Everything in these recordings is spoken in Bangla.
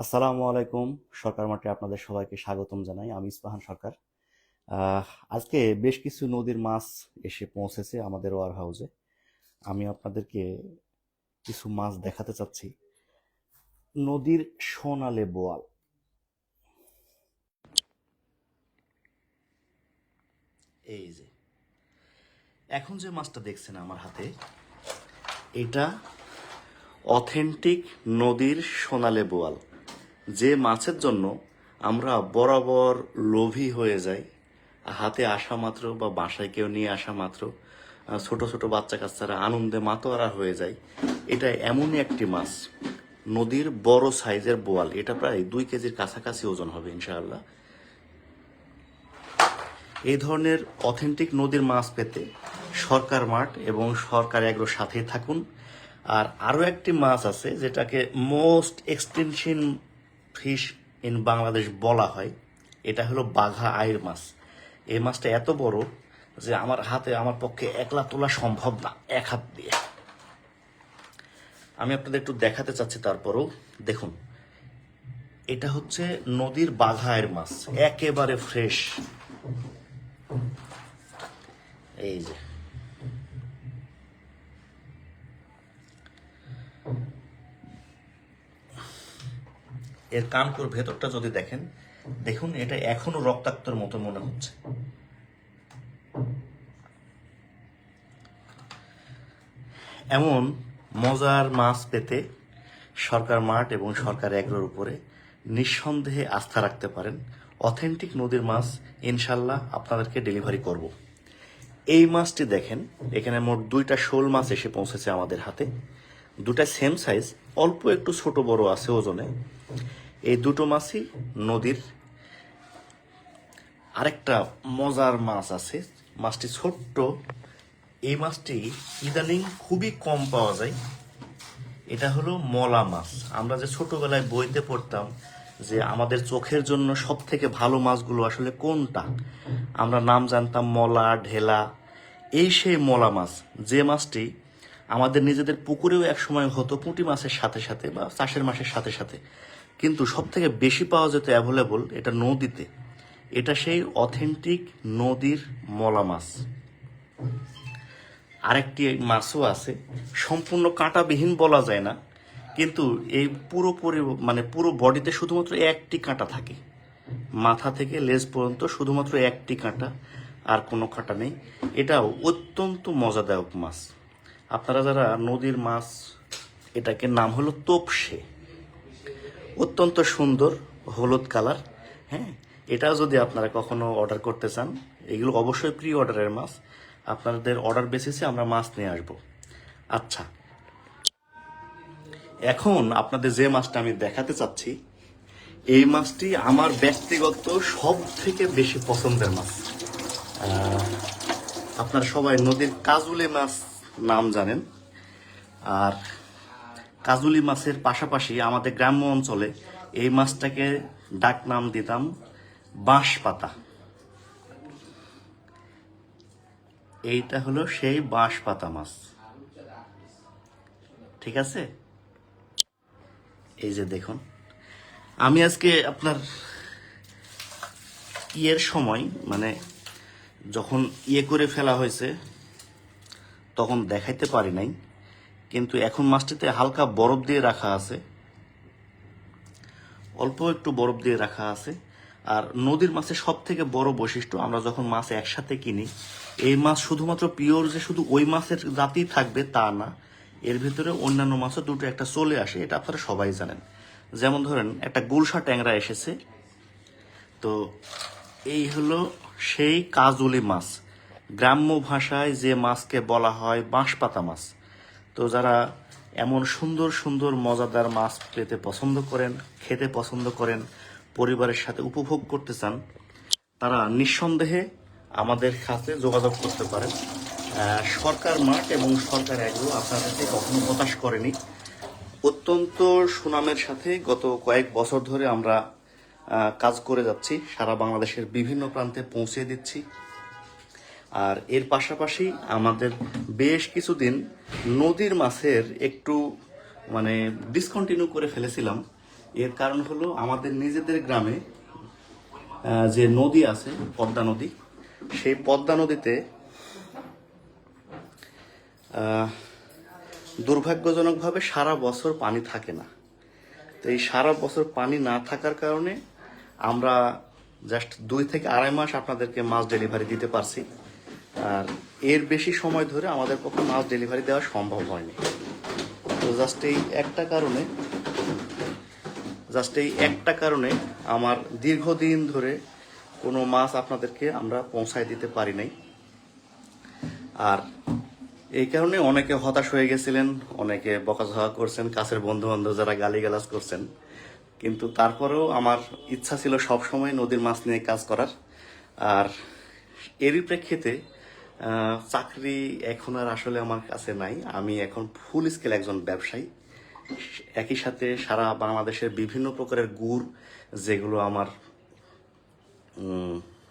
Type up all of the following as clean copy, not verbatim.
আসসালামু আলাইকুম। সরকার মাঠে আপনাদের সবাইকে স্বাগতম জানাই। আমি ইস্পাহান সরকার। আহ, আজকে বেশ কিছু নদীর মাছ এসে পৌঁছেছে আমাদের ওয়ার হাউসে। আমি আপনাদেরকে কিছু মাছ দেখাতে চাচ্ছি। নদীর সোনালে বোয়াল। এই যে এখন যে মাছটা দেখছেন আমার হাতে, এটা অথেন্টিক নদীর সোনালে বোয়াল। যে মাছের জন্য আমরা বরাবর লোভী হয়ে যাই, হাতে আসা মাত্র বা বাসায় কেউ নিয়ে আসা মাত্র ছোট ছোট বাচ্চা কাচ্চারা আনন্দে মাতোয়ারা হয়ে যায়। এটা এমনই একটি মাছ, নদীর বড় সাইজের বোয়াল। এটা প্রায় 2 কেজির কাছাকাছি ওজন হবে ইনশাআল্লাহ। এই ধরনের অথেন্টিক নদীর মাছ পেতে সরকার মাঠ এবং সরকার এগ্রোর সাথেই থাকুন। আর আরও একটি মাছ আছে যেটাকে most extension fish in Bangladesh বলা হয়। এটা হলো বাঘা আইর মাছ। এই মাছটা এত বড় যে আমার পক্ষে একলা তোলা সম্ভব না এক হাত দিয়ে। আমি আপনাদের একটু দেখাতে চাচ্ছি। তারপরও দেখুন, এটা হচ্ছে নদীর বাঘা আইর মাছ, একেবারে ফ্রেশ। এই যে এর কানকুর ভেতরটা যদি দেখেন, দেখুন এটা এখনো রক্তাক্তর মতো মনে হচ্ছে। এমন মজার মাছ পেতে সরকার মাঠ এবং সরকার এগ্রোর উপরে নিঃসন্দেহে আস্থা রাখতে পারেন। অথেন্টিক নদীর মাছ ইনশাল্লাহ আপনাদেরকে ডেলিভারি করব। এই মাছটি দেখেন, এখানে মোট 2টা শোল মাছ এসে পৌঁছেছে আমাদের হাতে। 2টা সেম সাইজ, অল্প একটু ছোট বড় আছে ওজনে। এই দুটো মাছই নদীর। আরেকটা মজার মাছ আছে, মাছটি ছোট্ট। এই মাছটি ইদানিং খুবই কম পাওয়া যায়। এটা হলো মলা মাছ। আমরা যে ছোটবেলায় বইতে পড়তাম যে আমাদের চোখের জন্য সব থেকে ভালো মাছগুলো আসলে কোনটা, আমরা নাম জানতাম মলা, ঢেলা। এই সেই মলা মাছ, যে মাছটি আমাদের নিজেদের পুকুরেও একসময় হতো পুঁটি মাছের সাথে সাথে বা চাষের মাছের সাথে সাথে, কিন্তু সব থেকে বেশি পাওয়া যেত অ্যাভেলেবল এটা নদীতে। এটা সেই অথেন্টিক নদীর মলা মাছ। আরেকটি মাছও আছে, সম্পূর্ণ কাঁটাবিহীন বলা যায় না, কিন্তু এই পুরোপুরি মানে পুরো বডিতে শুধুমাত্র একটি কাঁটা থাকে। মাথা থেকে লেজ পর্যন্ত শুধুমাত্র একটি কাঁটা, আর কোনো কাঁটা নেই। এটাও অত্যন্ত মজাদায়ক মাছ। আপনারা যারা নদীর মাছ, এটাকে নাম হলো তোপসে। অত্যন্ত সুন্দর হলুদ কালার। হ্যাঁ, এটাও যদি আপনারা কখনো অর্ডার করতে চান, এগুলো অবশ্যই প্রি অর্ডারের মাছ। আপনাদের অর্ডার বেসিসে আমরা মাছ নিয়ে আসব। আচ্ছা, এখন আপনাদের যে মাছটা আমি দেখাতে চাচ্ছি, এই মাছটি আমার ব্যক্তিগত সব থেকে বেশি পছন্দের মাছ। আপনারা সবাই নদীর কাজুলি মাছ নাম জানেন। আর কাজুলি মাছের পাশাপাশি আমাদের গ্রাম্য অঞ্চলে এই মাছটাকে ডাক নাম দিতাম বাঁশ পাতা। এইটা হলো সেই বাঁশ পাতা মাছ। ঠিক আছে, এই যে দেখুন, আমি আজকে আপনার ইয়ের সময় মানে যখন করে ফেলা হয়েছে তখন দেখাইতে পারি নাই, কিন্তু এখন মাছটিতে হালকা বরফ দিয়ে রাখা আছে, অল্প একটু বরফ দিয়ে রাখা আছে। আর নদীর মাছের সব থেকে বড় বৈশিষ্ট্য, আমরা যখন মাছ একসাথে কিনি, এই মাছ শুধুমাত্র পিওর যে শুধু ওই মাছের জাতি থাকবে তা না, এর ভিতরে অন্যান্য মাছও দুটো একটা চলে আসে। এটা আপনারা সবাই জানেন। যেমন ধরেন একটা গুলশা ট্যাংরা এসেছে, তো এই হলো সেই কাজুলি মাছ। গ্রাম্য ভাষায় যে মাছকে বলা হয় বাঁশপাতা মাছ। তো যারা এমন সুন্দর সুন্দর মজাদার মাছ পেতে পছন্দ করেন, খেতে পছন্দ করেন, পরিবারের সাথে উপভোগ করতে চান, তারা নিঃসন্দেহে আমাদের সাথে যোগাযোগ করতে পারেন। সরকার মাঠ এবং সরকার এগ্রো আপনাদেরকে কখনো হতাশ করেনি। অত্যন্ত সুনামের সাথে গত কয়েক বছর ধরে আমরা কাজ করে যাচ্ছি, সারা বাংলাদেশের বিভিন্ন প্রান্তে পৌঁছে দিচ্ছি। আর এর পাশাপাশি আমাদের বেশ কিছুদিন নদীর মাছের একটু মানে ডিসকন্টিনিউ করে ফেলেছিলাম। এর কারণ হলো আমাদের নিজেদের গ্রামে যে নদী আছে পদ্মা নদী, সেই পদ্মা নদীতে দুর্ভাগ্যজনকভাবে সারা বছর পানি থাকে না। তো এই সারা বছর পানি না থাকার কারণে আমরা জাস্ট 2 থেকে আড়াই মাস আপনাদেরকে মাছ ডেলিভারি দিতে পারছি। আর এর বেশি সময় ধরে আমাদের পক্ষে মাছ ডেলিভারি দেওয়া সম্ভব হয়নি। তো জাস্ট এই একটা কারণে আমার দীর্ঘদিন ধরে কোনো মাছ আপনাদেরকে আমরা পৌঁছায় দিতে পারি নাই। আর এই কারণে অনেকে হতাশ হয়ে গেছিলেন, অনেকে বকাঝকা করছেন, কাছের বন্ধু বান্ধব যারা গালিগালাজ করছেন। কিন্তু তারপরেও আমার ইচ্ছা ছিল সবসময় নদীর মাছ নিয়ে কাজ করার। আর এরই প্রেক্ষিতে চাকরি এখন আর আসলে আমার কাছে নাই। আমি এখন ফুল স্কেল একজন ব্যবসায়ী। একই সাথে সারা বাংলাদেশের বিভিন্ন প্রকারের গুড়, যেগুলো আমার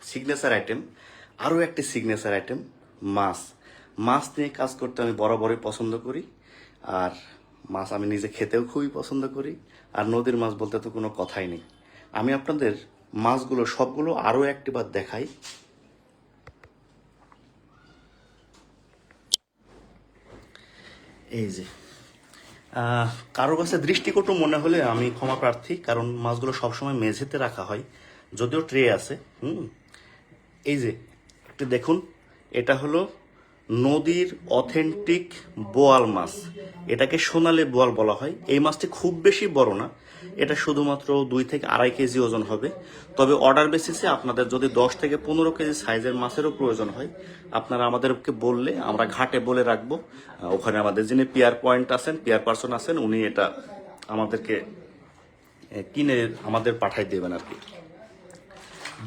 সিগনেচার আইটেম, আরও একটি সিগনেচার আইটেম মাছ নিয়ে কাজ করতে আমি বরাবরই পছন্দ করি। আর মাছ আমি নিজে খেতেও খুবই পছন্দ করি। আর নদীর মাছ বলতে তো কোনো কথাই নেই। আমি আপনাদের মাছগুলো সবগুলো আরও একটিবার দেখাই। এই যে কারো কাছে দৃষ্টিকটু মনে হলে আমি ক্ষমা প্রার্থী, কারণ মাছগুলো সবসময় মেঝেতে রাখা হয়, যদিও ট্রে আছে। এই যে একটু দেখুন, এটা হলো নদীর অথেন্টিক বোয়াল মাছ। এটাকে সোনালী বোয়াল বলা হয়। এই মাছটি খুব বেশি বড় না, এটা শুধুমাত্র 2 থেকে আড়াই কেজি ওজন হবে। তবে অর্ডার বেসিসে আপনাদের যদি 10 থেকে 15 কেজি সাইজের মাছেরও প্রয়োজন হয়, আপনারা আমাদেরকে বললে আমরা ঘাটে বলে রাখবো। ওখানে আমাদের যিনি পিয়ার পার্সন আছেন, উনি এটা আমাদেরকে কিনে আমাদের পাঠাই দেবেন আর কি।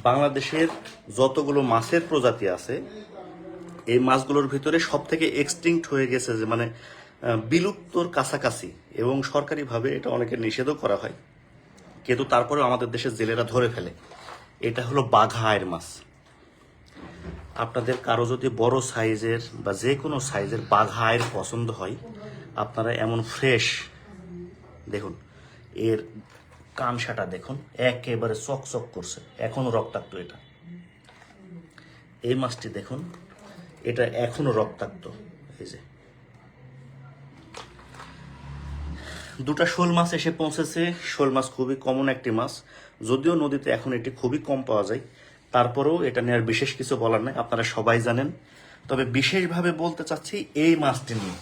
বাংলাদেশের যতগুলো মাছের প্রজাতি আছে, এই মাছগুলোর ভিতরে সব থেকে এক্সটিংক্ট হয়ে গেছে, যে মানে বিলুপ্তর কাছাকাছি, এবং সরকারিভাবে এটা অনেকে নিষেধও করা হয়, কিন্তু তারপরেও আমাদের দেশের জেলেরা ধরে ফেলে। এটা হলো বাঘা আয়ের মাছ। আপনাদের কারো যদি বড় সাইজের বা যে কোনো সাইজের বাঘা আয়ের পছন্দ হয়, আপনারা এমন ফ্রেশ দেখুন, এর কানসাটা দেখুন, একেবারে চকচক করছে, এখনো রক্তাক্ত। এই মাছটি দেখুন, এটা এখনো রক্তাক্ত। এই যে দুটা শোল মাছ এসে পৌঁছেছে। শোল মাছ খুবই কমন একটি মাছ, যদিও নদীতে এখন এটি খুবই কম পাওয়া যায়। তারপরেও এটা নিয়ে আর বিশেষ কিছু বলার নাই, আপনারা সবাই জানেন। তবে বিশেষভাবে বলতে চাচ্ছি এই মাছটি নিয়ে।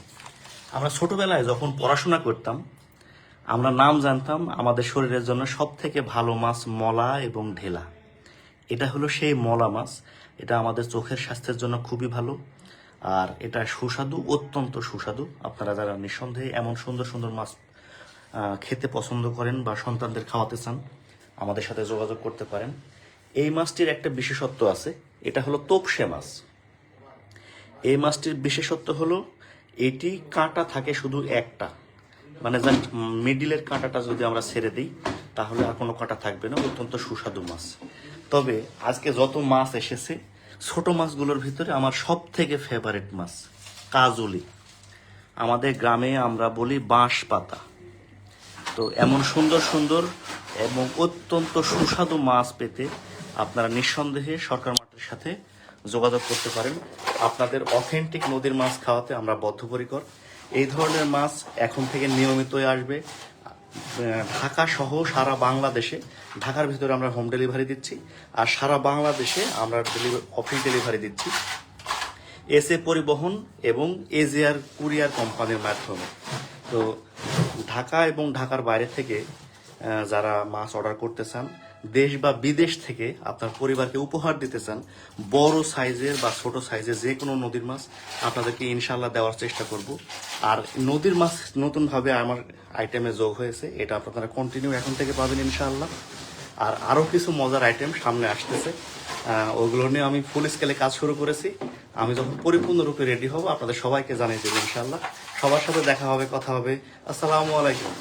আমরা ছোটবেলায় যখন পড়াশোনা করতাম, আমরা নাম জানতাম আমাদের শরীরের জন্য সব থেকে ভালো মাছ মলা এবং ঢেলা। এটা হলো সেই মলা মাছ। এটা আমাদের চোখের স্বাস্থ্যের জন্য খুবই ভালো, আর এটা সুস্বাদু, অত্যন্ত সুস্বাদু। আপনারা যারা নিঃসন্দেহে এমন সুন্দর সুন্দর মাছ খেতে পছন্দ করেন বা সন্তানদের খাওয়াতে চান, আমাদের সাথে যোগাযোগ করতে পারেন। এই মাছটির একটা বিশেষত্ব আছে, এটা হলো তোপসে মাছ। এই মাছটির বিশেষত্ব হলো এটি কাঁটা থাকে শুধু একটা, মানে জাস্ট মিডিলের কাঁটাটা যদি আমরা ছেড়ে দিই তাহলে আর কোনো কাঁটা থাকবে না। অত্যন্ত সুস্বাদু মাছ। তবে আজকে যত মাছ এসেছে, ছোট মাছগুলোর ভিতরে আমার সব থেকে ফেভারিট মাছ কাজলি। আমাদের গ্রামে আমরা বলি বাঁশ পাতা। তো এমন সুন্দর সুন্দর এবং অত্যন্ত সুস্বাদু মাছ পেতে আপনারা নিঃসন্দেহে সরকার মাঠের সাথে যোগাযোগ করতে পারেন। আপনাদের অথেন্টিক নদীর মাছ খাওয়াতে আমরা বদ্ধপরিকর। এই ধরনের মাছ এখন থেকে নিয়মিতই আসবে। ঢাকা সহ সারা বাংলাদেশে, ঢাকার ভিতরে আমরা হোম ডেলিভারি দিচ্ছি, আর সারা বাংলাদেশে আমরা অফিস ডেলিভারি দিচ্ছি এসএ পরিবহন এবং এজিআর কুরিয়ার কোম্পানির মাধ্যমে। তো ঢাকা এবং ঢাকার বাইরে থেকে যারা মাছ অর্ডার করতে চান, দেশ বা বিদেশ থেকে আপনার পরিবারকে উপহার দিতে চান, বড় সাইজের বা ছোট সাইজের যে কোনো নদীর মাছ আপনাদেরকে ইনশাল্লাহ দেওয়ার চেষ্টা করব। আর নদীর মাছ নতুনভাবে আমার আইটেমে যোগ হয়েছে, এটা আপনারা কন্টিনিউ এখন থেকে পাবেন ইনশাআল্লাহ। আর আরও কিছু মজার আইটেম সামনে আসতেছে, ওগুলো নিয়ে আমি ফুল স্কেলে কাজ শুরু করেছি। আমি যখন পরিপূর্ণরূপে রেডি হব আপনাদের সবাইকে জানিয়ে দেবো ইনশাআল্লাহ। সবার সাথে দেখা হবে, কথা হবে। আসসালামু আলাইকুম।